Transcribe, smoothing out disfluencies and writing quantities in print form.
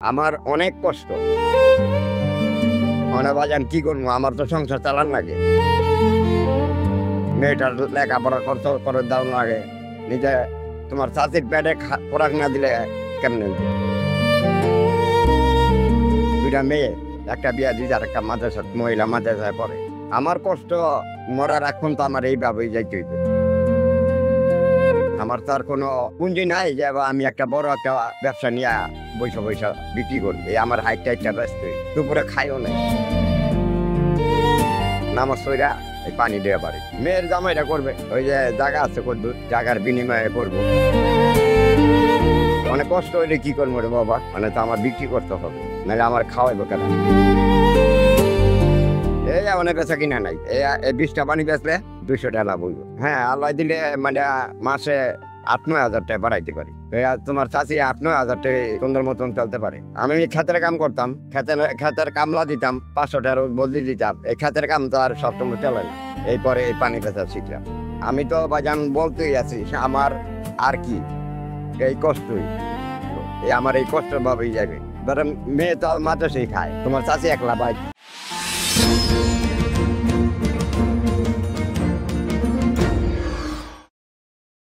আমার অনেক কষ্ট। মানে বাজান কি করবো, আমার তো সংসার চালান লাগে, মেয়েটার লেখাপড়া খরচ করে দাও লাগে, নিজে তোমার চাষির পেটে খোরাক না দিলে কেমনে? দুইটা মেয়ে, একটা বিয়া দিয়েছে আর একটা মাদ্রাসা মহিলা মাদ্রাসায় পড়ে। আমার কষ্ট মরার এখন তো আমার এইভাবেই যাইতে হইবে। আমার তো আর কোনো পুঁজি নাই যে আমি একটা বড় একটা ব্যবসা নিয়ে বৈশা বৈশা বিক্রি করবে। আমার হাইটটা একটা ব্যস্ত, দুপুরে খাইও নাই, নামাজ পড়া এই পানি দেওয়া পারে। মেয়ের জামাইটা করবে, ওই যে জায়গা আছে কদ্দুর, জায়গার বিনিময়ে করবো। অনেক কষ্ট হইলে কি করবো রে বাবা, মানে তো আমার বিক্রি করতে হবে, নাহলে আমার খাওয়াইবো কেন? এই অনেক বেচা কিনা নাই, এই 20টা পানি বেচলে 200 টাকা লাভ হইব। হ্যাঁ, আল্লাহ দিলে মানে মাসে 8-9 হাজার টাকা বাড়াইতে পারি। তোমার চাষি 8-9 হাজার টাকা সুন্দর মতন চলতে পারে। আমি ক্ষেতের কাম করতাম, ক্ষেতের কামলা দিতাম, 500 টাকা বদলি দিতাম। এই ক্ষেতের কাম তো আর সবসময় চলে না। এরপরে এই পানি বেচা শিখলাম। আমি তো বাজান বলতেই আছি, আমার আর কি এই কষ্টই, এই আমার এই কষ্টের ভাবেই যাবে। ধরেন মেয়ে তো মাদ্রাসায় খায়, তোমার চাষি একলা ভাই।